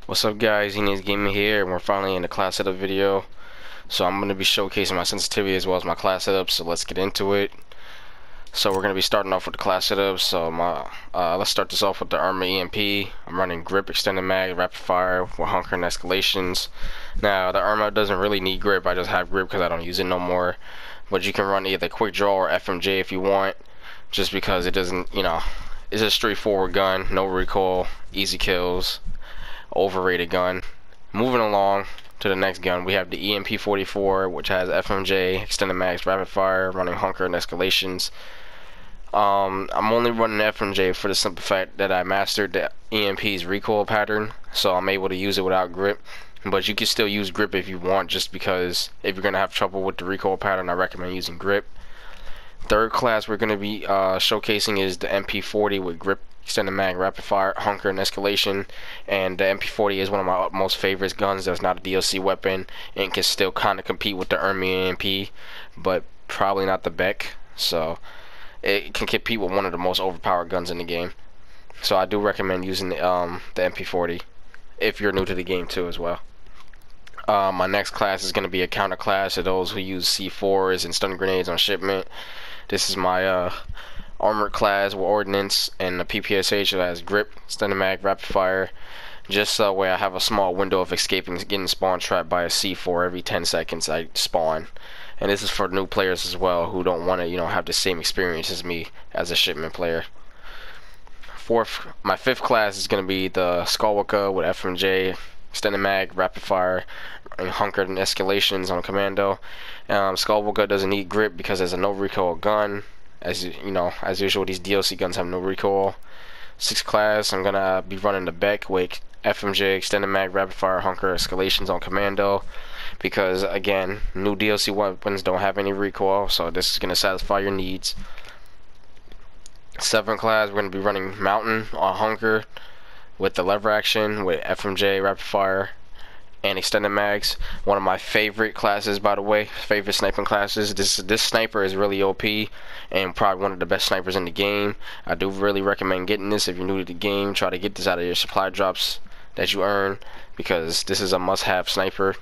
What's up guys, Enes Gaming here, and we're finally in the class setup video. So I'm going to be showcasing my sensitivity as well as my class setup, so let's get into it. So we're going to be starting off with the class setup. So let's start this off with the Armor EMP. I'm running grip, extended mag, rapid fire with hunker and escalations. Now the Armor doesn't really need grip, I just have grip because I don't use it no more. But you can run either quick draw or FMJ if you want, just because it doesn't, it's a straightforward gun, no recoil, easy kills. Overrated gun. Moving along to the next gun, we have the EMP-44, which has FMJ, extended mags, rapid fire, running hunker and escalations. I'm only running FMJ for the simple fact that I mastered the EMP's recoil pattern, so I'm able to use it without grip. But you can still use grip if you want, just because if you're gonna have trouble with the recoil pattern, I recommend using grip. Third class we're going to be showcasing is the MP40 with grip, extended mag, rapid fire, hunker, and escalation. And the MP40 is one of my most favorite guns that's not a DLC weapon and can still kind of compete with the Army EMP, but probably not the Beck. So it can compete with one of the most overpowered guns in the game. So I do recommend using the MP40 if you're new to the game too as well. My next class is going to be a counter class of those who use C4s and stun grenades on shipment. This is my armored class with ordnance and the PPSH that has grip, extended mag, rapid fire. Just so where I have a small window of escaping getting spawn trapped by a C4 every 10 seconds I spawn. And this is for new players as well who don't want to, have the same experience as me as a shipment player. My fifth class is going to be the Skullwalker with FMJ, extended mag, rapid fire, and hunker and escalations on commando. Skullwalker doesn't need grip because there's a no recoil gun. As usual, these DLC guns have no recoil. Sixth class, I'm gonna be running the Beck with FMJ, extended mag, rapid fire, hunker, escalations on commando. Because again, new DLC weapons don't have any recoil, so this is gonna satisfy your needs. Seventh class, we're gonna be running mountain on hunker with the lever action with FMJ, rapid fire, and extended mags. One of my favorite classes, by the way, favorite sniping classes. This sniper is really OP and probably one of the best snipers in the game. I do really recommend getting this if you're new to the game. Try to get this out of your supply drops that you earn, because this is a must-have sniper.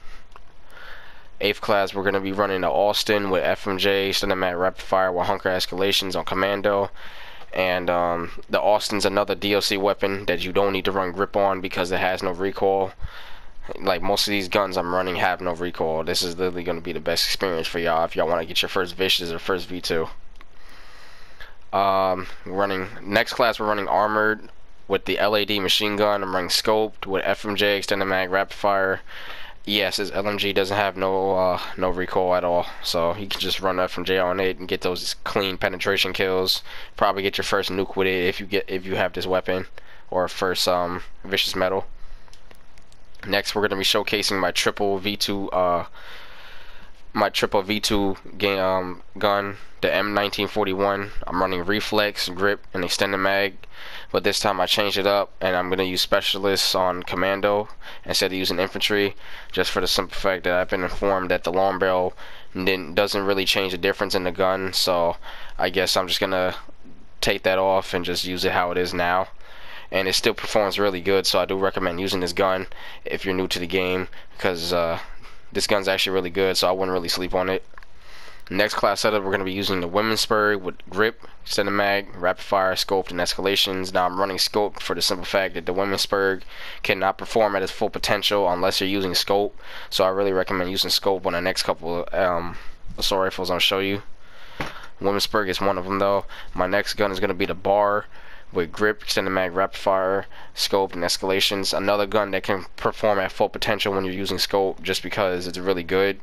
Eighth class, we're going to be running the Austin with FMJ, extended mag, rapid fire with hunker escalations on commando. And the Austin's another DLC weapon that you don't need to run grip on because it has no recoil. Like most of these guns I'm running have no recoil. This is literally going to be the best experience for y'all if y'all want to get your first Vicious or first V2. Next class, we're running armored with the LAD machine gun. I'm running scoped with FMJ, extended mag, rapid fire. Yes, his LMG doesn't have no recoil at all, so you can just run FMJ on it and get those clean penetration kills. Probably get your first nuke with it if you have this weapon, or first Vicious Metal. Next, we're going to be showcasing my triple V2 gun, the M1941. I'm running reflex, grip, and extended mag, but this time I changed it up and I'm going to use specialists on commando instead of using infantry, just for the simple fact that I've been informed that the long barrel doesn't really change the difference in the gun, so I guess I'm just going to take that off and just use it how it is now. And it still performs really good, so I do recommend using this gun if you're new to the game, because this gun's actually really good, so I wouldn't really sleep on it. Next class setup, we're going to be using the Women's Spur with grip, extended mag, rapid fire, scoped, and escalations. Now I'm running scoped for the simple fact that the Women's Spur cannot perform at its full potential unless you're using scope, so I really recommend using scope on the next couple assault rifles I'll show you. Women's Spur is one of them though. My next gun is going to be the Bar with grip, extended mag, rapid fire, scope, and escalations. Another gun that can perform at full potential when you're using scope, just because it's really good.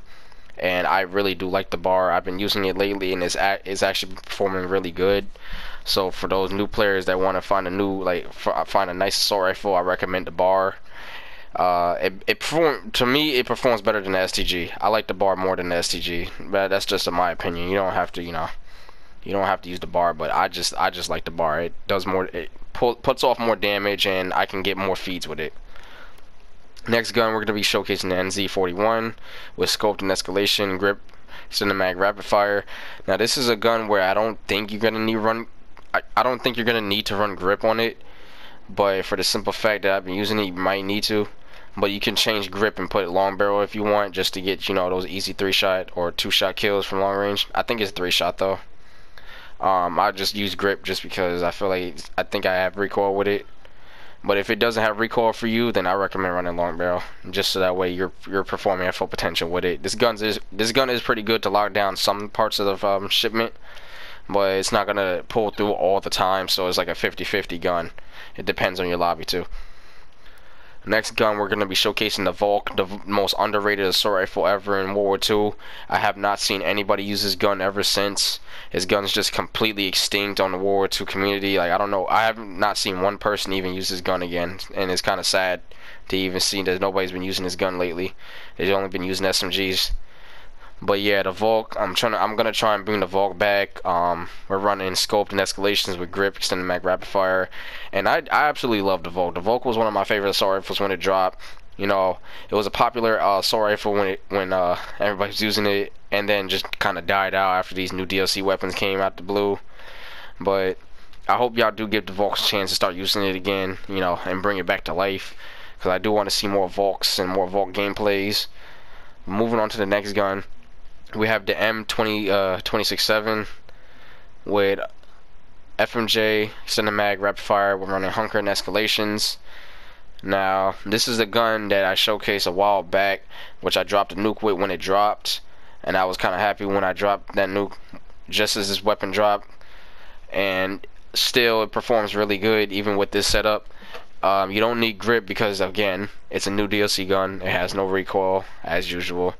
And I really do like the Bar. I've been using it lately and it's actually performing really good. So for those new players that want to find find a nice assault rifle, I recommend the Bar. To me it performs better than the STG. I like the Bar more than the STG, but that's just in my opinion. You don't have to, you don't have to use the Bar, but I just like the Bar. It does more, puts off more damage, and I can get more feeds with it. Next gun, we're going to be showcasing the NZ41 with scoped and escalation, grip, extended mag, rapid fire. Now this is a gun where I don't think you're going to need to run grip on it, but for the simple fact that I've been using it, you might need to. but you can change grip and put it long barrel if you want, just to get, you know, those easy 3-shot or 2-shot kills from long range. I think it's 3-shot though. I just use grip just because I feel like I think I have recoil with it. But if it doesn't have recoil for you, then I recommend running long barrel, just so that way you're performing at full potential with it. This gun is pretty good to lock down some parts of the shipment, but it's not gonna pull through all the time. So it's like a 50-50 gun. It depends on your lobby too. Next gun, we're going to be showcasing the Volk, the most underrated assault rifle ever in World War II. I have not seen anybody use this gun ever since. His gun's just completely extinct on the World War II community. Like, I don't know, I have not seen one person even use this gun again, and it's kind of sad to even see that nobody's been using this gun lately. They've only been using SMGs. But yeah, the Volk, I'm gonna try and bring the Volk back. We're running scoped and escalations with grip, extended mag, rapid fire, and I absolutely love the Volk. The Volk was one of my favorite assault rifles when it dropped. You know, it was a popular assault rifle when everybody was using it, and then just kind of died out after these new DLC weapons came out the blue. But I hope y'all do give the Volks a chance to start using it again, you know, and bring it back to life, because I do want to see more Volks and more Volk gameplays. Moving on to the next gun. We have the M267 with FMJ, extended mag, rapid fire. We're running hunker and escalations. Now, this is a gun that I showcased a while back, which I dropped a nuke with when it dropped, and I was kind of happy when I dropped that nuke just as this weapon dropped, and still it performs really good even with this setup. You don't need grip because, again, it's a new DLC gun. It has no recoil as usual.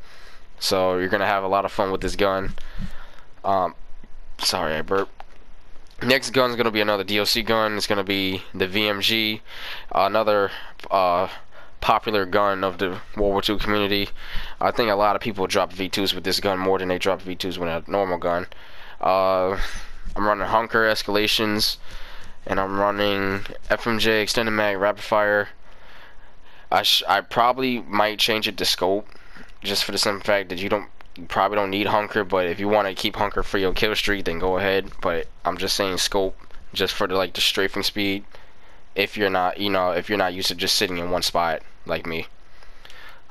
So you're gonna have a lot of fun with this gun. Sorry, I burped. Next gun is gonna be another DLC gun. It's gonna be the VMG, another popular gun of the World War II community. I think a lot of people drop V2s with this gun more than they drop V2s with a normal gun. I'm running hunker escalations, and I'm running FMJ, extended mag, rapid fire. I probably might change it to scope, just for the simple fact that you probably don't need hunker, but if you want to keep hunker for your kill streak, then go ahead. But I'm just saying scope, just for the the strafing speed, if you're not, you know, if you're not used to just sitting in one spot like me.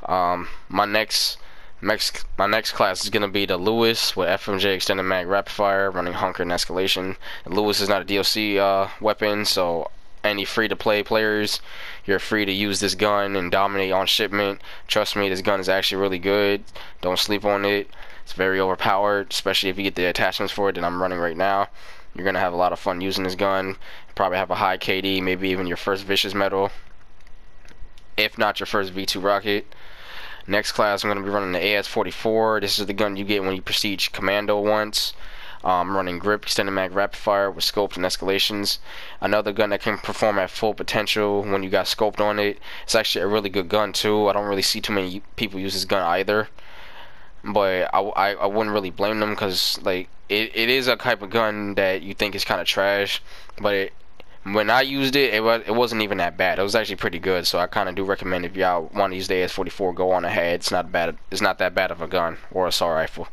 My next class is gonna be the Lewis with FMJ, extended mag, rapid fire, running hunker and escalation. The Lewis is not a DLC weapon, so any free-to-play players, you're free to use this gun and dominate on shipment. Trust me, this gun is actually really good. Don't sleep on it. It's very overpowered, especially if you get the attachments for it that I'm running right now. You're gonna have a lot of fun using this gun. Probably have a high KD, maybe even your first vicious medal, if not your first V2 rocket. Next class, I'm gonna be running the AS-44. This is the gun you get when you prestige commando once. Running grip, extended mag, rapid fire with scopes and escalations. Another gun that can perform at full potential when you got scoped on it. It's actually a really good gun too. I don't really see too many people use this gun either, but I wouldn't really blame them, because like it is a type of gun that you think is kind of trash, but when I used it, it wasn't even that bad. It was actually pretty good. So I kind of do recommend, if y'all want to use the AS-44, go on ahead. It's not bad. It's not that bad of a gun or assault rifle.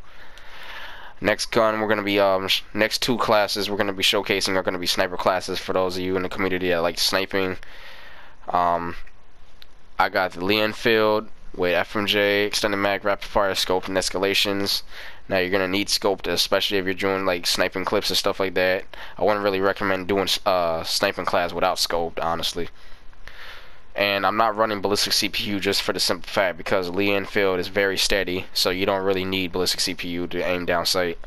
Next gun, we're gonna be next two classes we're gonna be showcasing are gonna be sniper classes for those of you in the community that like sniping. I got the Lee Enfield with FMJ, extended mag, rapid fire, scope, and escalations. Now you're gonna need scoped, especially if you're doing like sniping clips and stuff like that. I wouldn't really recommend doing sniping class without scoped, honestly. And I'm not running ballistic CPU just for the simple fact because Lee Enfield is very steady, so you don't really need ballistic CPU to aim down sight.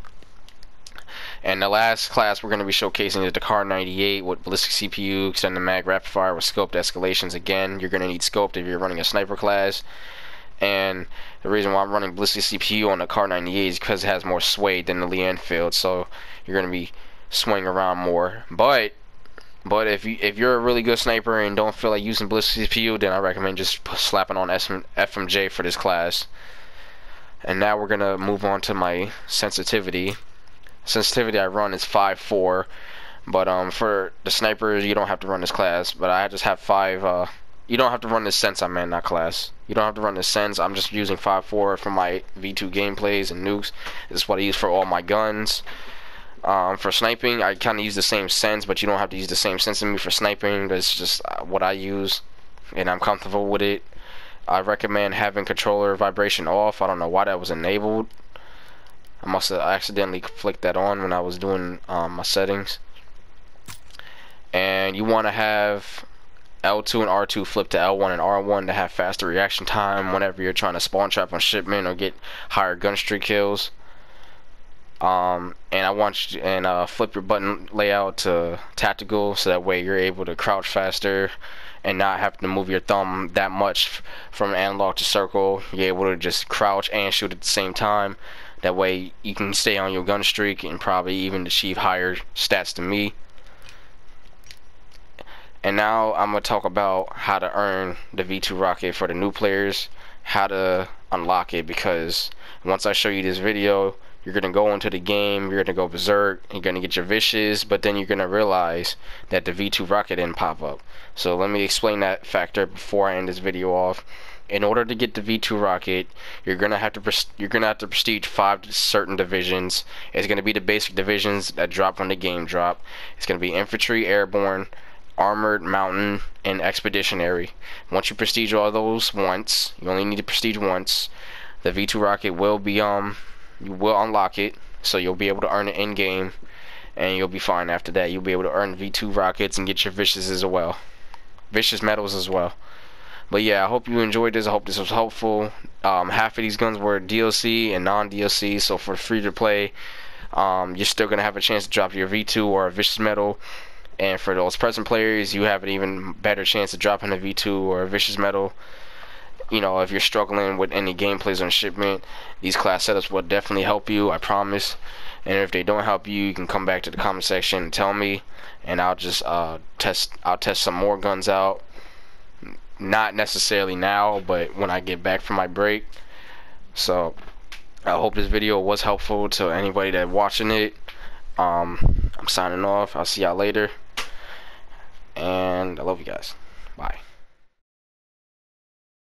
And the last class we're going to be showcasing is the CAR 98 with ballistic CPU, extended mag, rapid fire with scoped escalations. Again, you're going to need scoped if you're running a sniper class. And the reason why I'm running ballistic CPU on the CAR 98 is because it has more sway than the Lee Enfield, so you're going to be swinging around more. But if you're a really good sniper and don't feel like using ballistic CPU, then I recommend just slapping on FMJ for this class. And now we're gonna move on to my sensitivity. Sensitivity I run is 5.4, but for the snipers you don't have to run this class. But I just have 5. You don't have to run this sense, I meant, not class. You don't have to run this sense. I'm just using 5.4 for my V2 gameplays and nukes. This is what I use for all my guns. For sniping, I kind of use the same sense, but you don't have to use the same sense in me for sniping. That's just what I use, and I'm comfortable with it. I recommend having controller vibration off. I don't know why that was enabled. I must have accidentally flicked that on when I was doing my settings. And you want to have L2 and R2 flip to L1 and R1 to have faster reaction time whenever you're trying to spawn trap on shipment or get higher gun streak kills. And I want you and flip your button layout to tactical, so that way you're able to crouch faster and not have to move your thumb that much from analog to circle. You're able to just crouch and shoot at the same time. That way you can stay on your gun streak and probably even achieve higher stats than me. And now I'm going to talk about how to earn the V2 rocket for the new players, how to unlock it, because once I show you this video, you're going to go into the game, you're going to go berserk, you're going to get your vicious, but then you're going to realize that the V2 rocket didn't pop up. So let me explain that factor before I end this video off. In order to get the V2 rocket, you're gonna have to prestige 5 certain divisions. It's gonna be the basic divisions that drop when the game drop. It's gonna be infantry, airborne, armored, mountain, and expeditionary. Once you prestige all those once, you only need to prestige once, the V2 rocket will be you will unlock it, so you'll be able to earn it in game, and you'll be fine after that. You'll be able to earn V2 rockets and get your vicious medals as well. But yeah, I hope you enjoyed this. I hope this was helpful. Half of these guns were DLC and non-DLC, so for free to play, you're still gonna have a chance to drop your V2 or a vicious medal. And for those present players, you have an even better chance of dropping a V2 or a vicious medal. You know, if you're struggling with any gameplays on shipment, these class setups will definitely help you, I promise. And if they don't help you, you can come back to the comment section and tell me, and I'll just test some more guns out. Not necessarily now, but when I get back from my break. So I hope this video was helpful to anybody that watching it. I'm signing off. I'll see y'all later, and I love you guys. Bye.